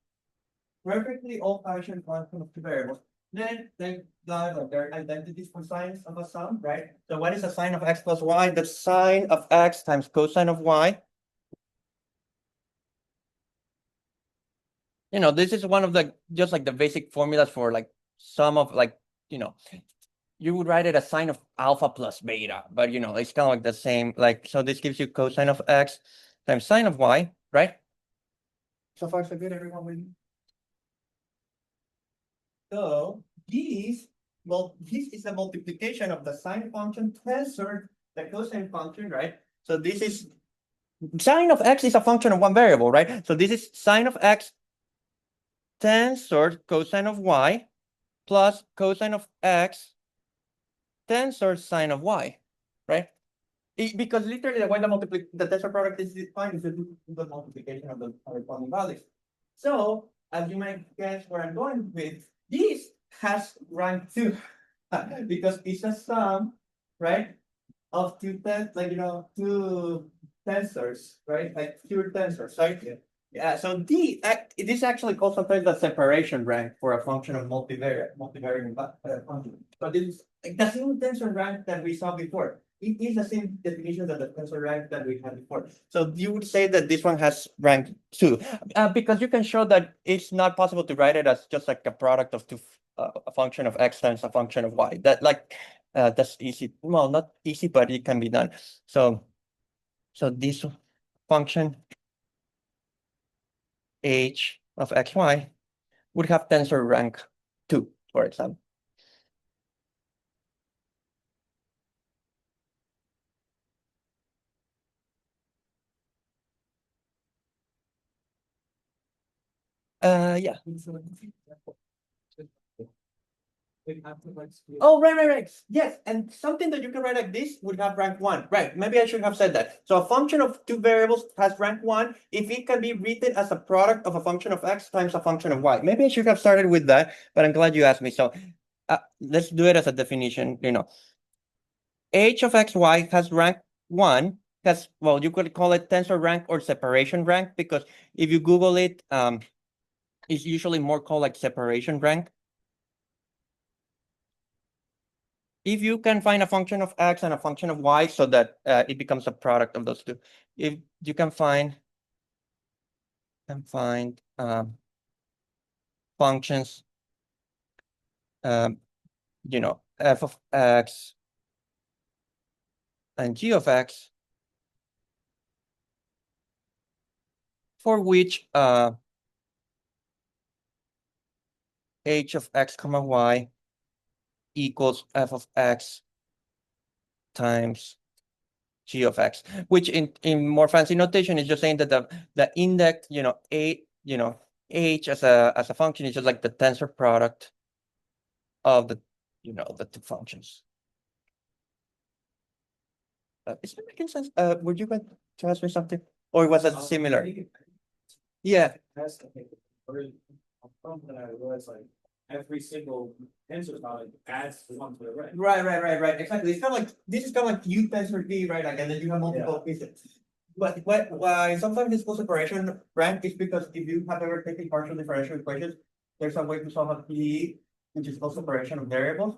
Perfectly old-fashioned function of two variables. Then there are identities for sines of a sum, right? So what is a sine of x plus y? The sine of x times cosine of y. This is one of the just like the basic formulas for like sum of like, you would write it as sine of alpha plus beta, but it's kind of like the same, like, so this gives you cosine of x times sine of y, right? So far, so good, everyone with me? So this is the multiplication of the sine function tensor the cosine function, right? So this is sine of x is a function of one variable, right? So this is sine of x tensor cosine of y plus cosine of x tensor sine of y, right? Because literally the way the tensor product is defined is the multiplication of the corresponding values. So as you might guess where I'm going with, this has rank 2 because it's a sum, right, of two tensors, right, like pure tensors, right? Yeah. So this actually calls sometimes the separation rank for a function of multivariate function. But it's like the same tensor rank that we saw before. It is the same definition that the tensor rank that we had before. So you would say that this one has rank 2, because you can show that it's not possible to write it as just like a product of two, a function of x times a function of y. That's easy. Well, not easy, but it can be done. So this function h of xy would have tensor rank 2, for example. Yeah. we have to like. split- Oh, right. Yes, and something that you can write like this would have rank one. Right, maybe I should have said that. So a function of two variables has rank one if it can be written as a product of a function of x times a function of y. Maybe I should have started with that, but I'm glad you asked me. So let's do it as a definition, h of xy has rank one, has, well, you could call it tensor rank or separation rank, because if you Google it, it's usually more called like separation rank. If you can find a function of x and a function of y so that it becomes a product of those two, if you can find functions, f of x and g of x, for which h of x comma y equals f of x times g of x, which in more fancy notation is just saying that the index, h as a function is just like the tensor product of the two functions. Is that making sense? Were you going to ask me something, or was that similar? Yeah. That's the thing. From that I realized like every single tensor product adds one to the right. Right. Exactly. It's kind of like, this is kind of like U tensor D, right? Like, and then you have multiple pieces. But why sometimes this called separation rank is because if you have ever taken partial differential equations, there's a way to solve a PDE, which is called separation of variables.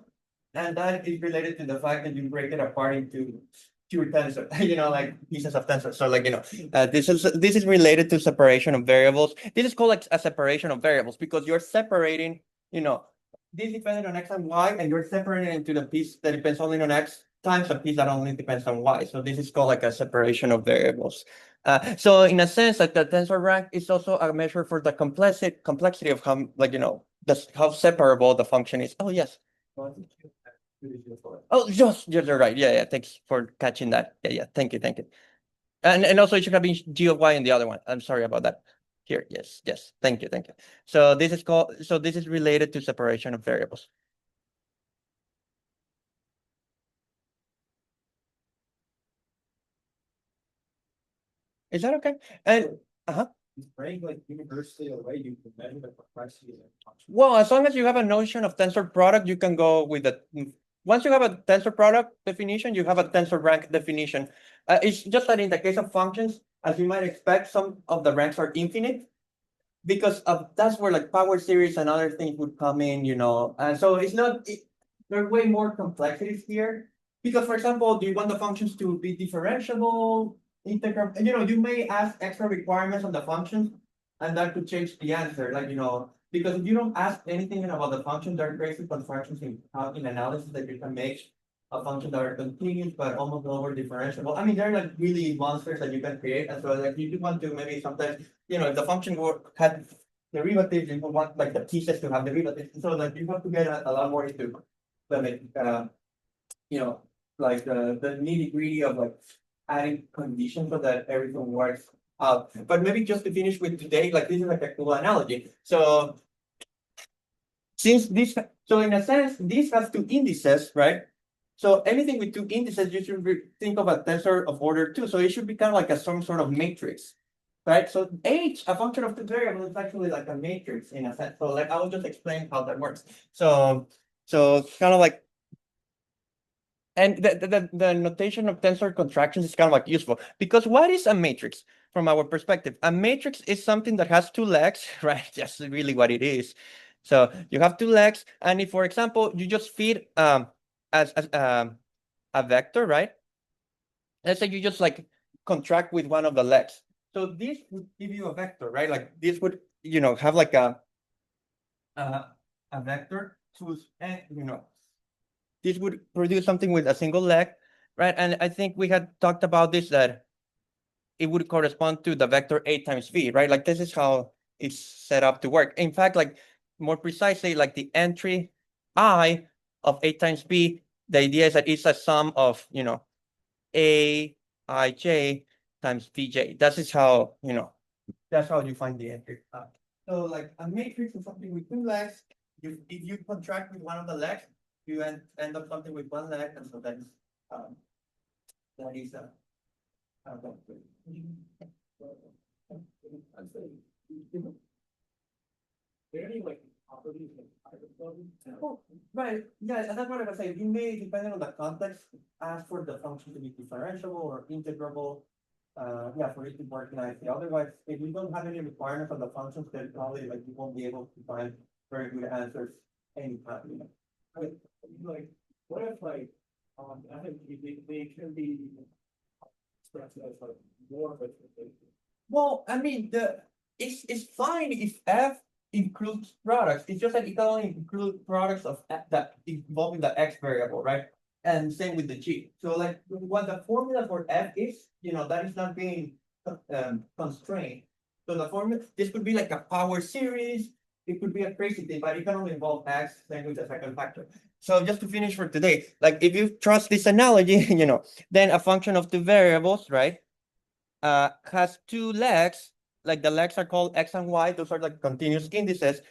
And that is related to the fact that you break it apart into pure tensor, like pieces of tensor. So like, this is related to separation of variables. This is called like a separation of variables because you're separating, this depending on x and y, and you're separating into the piece that depends only on x times a piece that only depends on y. So this is called like a separation of variables. So in a sense, like the tensor rank is also a measure for the complexity of how, how separable the function is. Oh, yes. Oh, just you're right. Yeah. Thanks for catching that. Yeah. Thank you. And also it should have been g of y in the other one. I'm sorry about that. Here, yes. Thank you. So this is related to separation of variables. Is that okay? And Right, like universally away, you can measure the complexity of the function. well, as long as you have a notion of tensor product, you can go with the. Once you have a tensor product definition, you have a tensor rank definition. It's just that in the case of functions, as you might expect, some of the ranks are infinite, because that's where like power series and other things would come in, And so it's not. There are way more complexities here, because for example, do you want the functions to be differentiable, integral? You may ask extra requirements on the functions, and that could change the answer. Like, because if you don't ask anything about the function, there are crazy constructions in analysis that you can make a function that are continuous but almost lower differentiable. I mean, they're like really monsters that you can create. And so like you do want to maybe sometimes, if the function had derivatives, you want like the pieces to have derivatives. So like you have to get a lot more into the like the nitty-gritty of like adding conditions so that everything works out. But maybe just to finish with today, like this is like a cool analogy. So in a sense, this has two indices, right? So anything with two indices, you should think of a tensor of order two. So it should be kind of like some sort of matrix, right? So H, a function of two variables, is actually like a matrix in a sense. So like I will just explain how that works. So kind of like, and the notation of tensor contractions is kind of like useful, because what is a matrix from our perspective? A matrix is something that has two legs, right? That's really what it is. So you have two legs, and if, for example, you just feed as a vector, right? Let's say you just like contract with one of the legs. So this would give you a vector, right? Like this would, have like a vector whose, this would produce something with a single leg, right? And I think we had talked about this, that it would correspond to the vector A times V, right? Like this is how it's set up to work. In fact, like more precisely, like the entry I of A times B, the idea is that it's a sum of, A, I, J times Vj. That is how, that's how you find the entry. So like a matrix is something with two legs if you contract with one of the legs, you end up something with one leg, and so that's that is Very like properties like hydrocarbon. oh, right, yeah, and that's what I was saying. You may, depending on the context, ask for the function to be differentiable or integrable. Yeah, for it to work nicely. Otherwise, if you don't have any requirements on the functions, then probably like you won't be able to find very good answers anytime. You know? Like, what if like, I think they can be expressed as like more of a. Well, I mean, it's fine if F includes products. It's just that it can only include products of F that involving the X variable, right? And same with the G. So like what the formula for F is, that is not being constrained. So the formula, this could be like a power series. It could be a crazy thing, but it can only involve X, same with the second factor. So just to finish for today, like if you trust this analogy, then a function of two variables, right? Has two legs, like the legs are called X and Y, those are like continuous indices.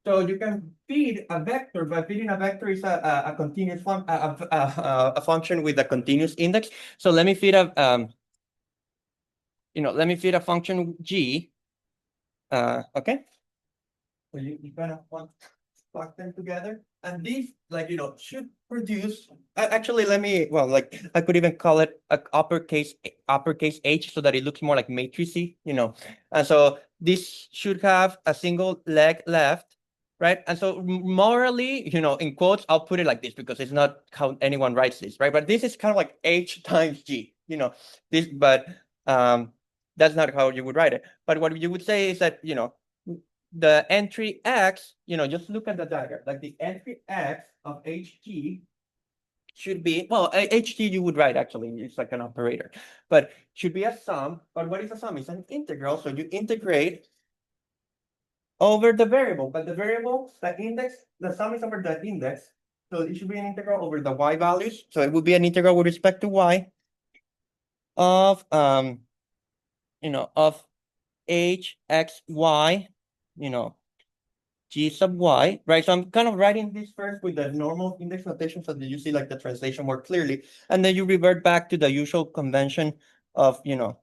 So you can feed a vector, but feeding a vector is a continuous a function with a continuous index. So let me feed a function G. Okay. So you kind of want to plug them together, and these should produce. Actually, I could even call it a uppercase H, so that it looks more like matrixy, And so this should have a single leg left, right? And so morally, in quotes, I'll put it like this because it's not how anyone writes this, right? But this is kind of like H times G, this, but that's not how you would write it. But what you would say is that, the entry X, just look at the diagram, like the entry X of HG should be, well, HG you would write actually, it's like an operator, but should be a sum. But what is a sum? It's an integral. So you integrate over the variable, but the variable, the index, the sum is over the index. So it should be an integral over the Y values. So it would be an integral with respect to Y of, of H, X, Y, G sub Y, right? So I'm kind of writing this first with the normal index notation so that you see like the translation more clearly. And then you revert back to the usual convention of, and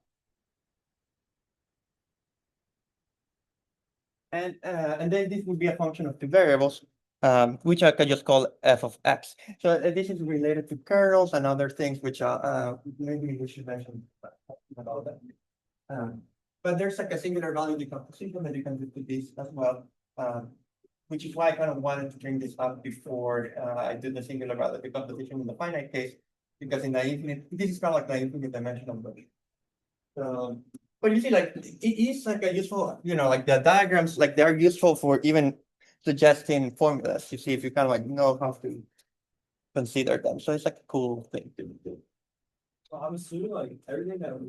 then this would be a function of two variables, which I can just call f of x. So this is related to kernels and other things, which maybe we should mention about that. But there's like a singular value decomposition that you can do to this as well. Which is why I kind of wanted to bring this up before I did the singular value decomposition in the finite case, because in the infinite, this is kind of like the infinite dimensional version. But you see, like it is like a useful, like the diagrams, like they're useful for even suggesting formulas. You see, if you kind of like know how to consider them, so it's like a cool thing to do. So I'm assuming like everything that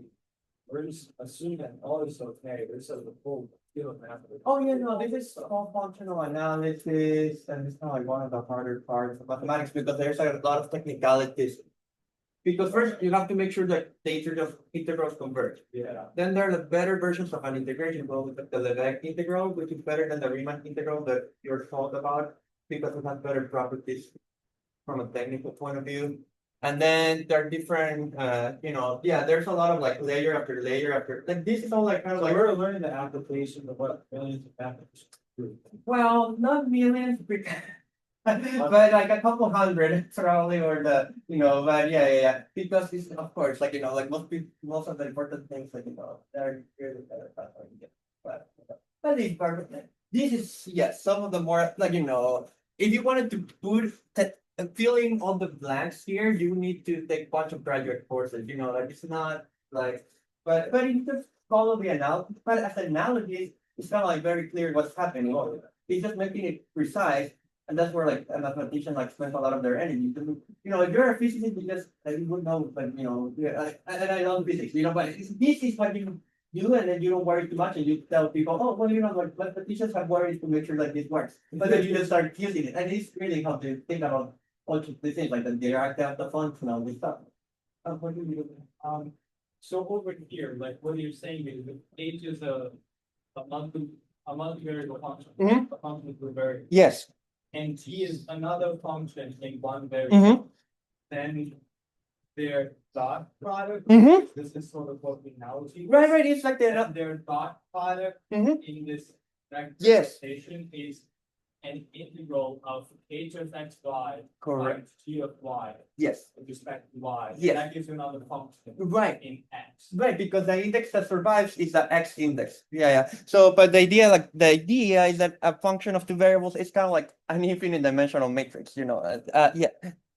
we're just assuming that all is okay, there's sort of a full field of math. Oh yeah, no, this is all functional analysis, and it's kind of like one of the harder parts of mathematics because there's a lot of technicalities. Because first you have to make sure that the integrals converge. Yeah. Then there are the better versions of an integration, well, the Lebesgue integral, which is better than the Riemann integral that you're told about because it has better properties from a technical point of view. And then there are different, there's a lot of like layer after layer after, like this is all like kind of So like. we're learning the application of what millions of applications do. Well, not millions, but like a couple hundred probably, or but yeah. Because it's of course like like most of the important things like they're really better. But this is some of the more like if you wanted to put filling all the blanks here, you need to take a bunch of graduate courses. Like it's not like but it just follow the analogy. But as an analogy, it's kind of like very clear what's happening. It's just making it precise, and that's where like a mathematician like spends a lot of their energy. If you're a physicist, you would know, but and I love physics, but this is what you do, and then you don't worry too much, and you tell people, oh, well, like mathematicians have worries to make sure that this works, but then you just start using it, and it's really how to think about all the things like the directive of the functional this stuff. What do you do? So over here, like what you're saying is that H is a monthly variable function. Mhm. A function with variable. Yes. and G is another function in one variable, then their dot product, this is sort of what we now see. Right, it's like And their dot product in this Yes. representation is an integral of h of x y Correct. times g of y Yes. with respect to y. Yes. That gives you another function Right. in x. Right, because the index that survives is the x index. Yeah. So, but the idea is that a function of two variables is kind of like an infinite dimensional matrix, yeah,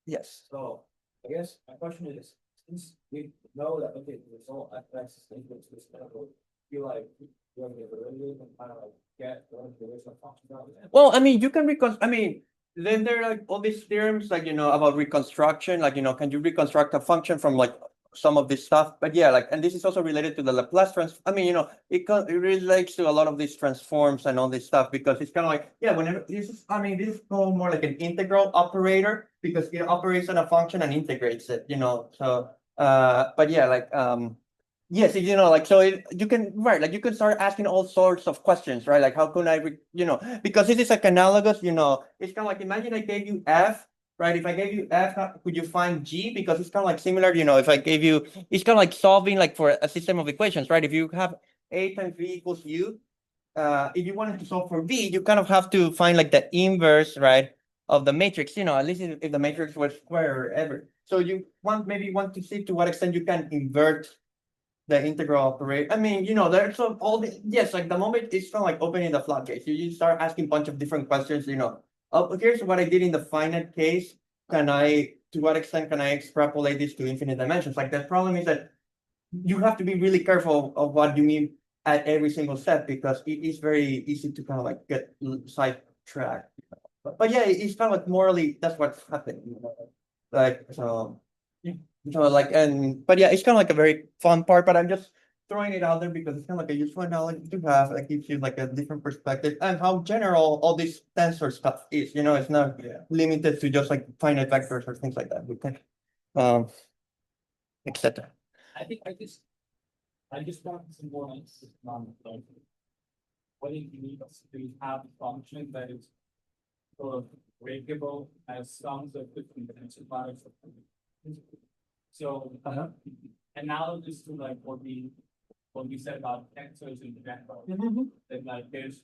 yes. So, I guess my question is, since we know that, okay, the result f x is equal to this level, you like, you want to get rid of it and kind of like get the original function out of it? Well, I mean, then there are like all these theorems, like, about reconstruction, like, can you reconstruct a function from like some of this stuff? But yeah, like, and this is also related to the Laplace it relates to a lot of these transforms and all this stuff, because it's kind of like, yeah, whenever this is called more like an integral operator, because it operates on a function and integrates it, so, but yeah, like, yes, so you can start asking all sorts of questions, right? Like, how can because this is like analogous, it's kind of like, imagine I gave you F, right? If I gave you F, could you find G? Because it's kind of like similar, if I gave you, it's kind of like solving like for a system of equations, right? If you have A times V equals U, if you wanted to solve for V, you kind of have to find like the inverse, right, of the matrix, at least if the matrix was square or ever. So you maybe want to see to what extent you can invert the integral operator. There's all the, yes, like the moment it's kind of like opening the floodgates. You start asking a bunch of different questions, here's what I did in the finite case. To what extent can I extrapolate this to infinite dimensions? Like, the problem is that you have to be really careful of what you mean at every single step, because it is very easy to kind of like get sidetracked. But yeah, it's kind of like morally, that's what's happening, like, so. But yeah, it's kind of like a very fun part, but I'm just throwing it out there because it's kind of like a useful analogy to have that gives you like a different perspective and how general all this tensor stuff is, it's not limited to just like finite vectors or things like that. We can, etc. I think I just want some more emphasis on like what it means to have a function that is sort of breakable as sums of different dimensional products. So analogous to like what we said about tensors in general, that like there's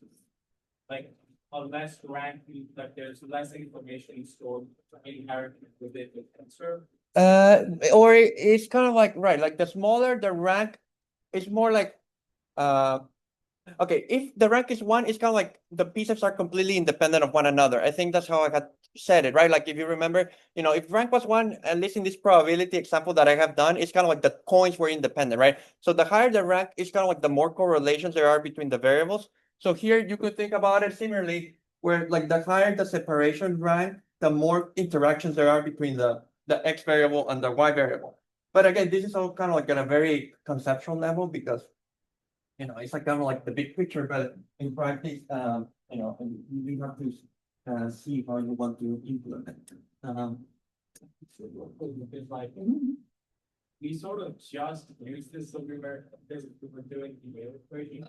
like a less rank, like there's less information stored inherently within the tensor. Or it's kind of like, right, like the smaller the rank, it's more like, okay, if the rank is 1, it's kind of like the pieces are completely independent of one another. I think that's how I had said it, right? Like, if you remember, if rank was 1, at least in this probability example that I have done, it's kind of like the coins were independent, right? So the higher the rank, it's kind of like the more correlations there are between the variables. So here you could think about it similarly, where like the higher the separation rank, the more interactions there are between the X variable and the Y variable. But again, this is all kind of like at a very conceptual level, because it's like kind of like the big picture, but in practice, you have to see how you want to implement. It's like we sort of just use this, so we were doing the wave equation,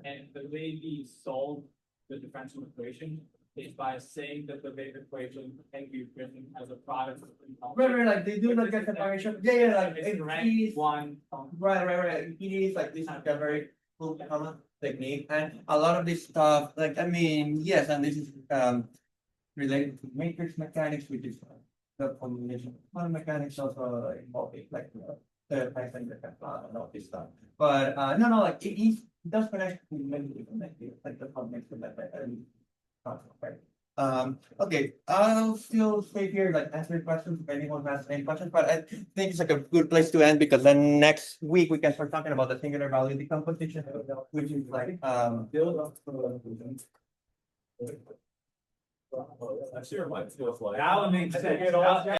and the way we solve the differential equation is by saying that the wave equation can be written as a product of three functions. Right, like they do like a separation. Yeah, like It's it rank is. one. Right. It is like this is like a very common technique, and a lot of this stuff, like, yes, and this is related to matrix mechanics, which is the combination of quantum mechanics also involving like the Python and all this stuff. But no, like it does connect to many different ideas, like the combination that right. Okay, I'll still stay here, like answer questions if anyone has any questions, but I think it's like a good place to end, because then next week we can start talking about the singular value decomposition, which is like Build up I sure might feel like. That would make sense.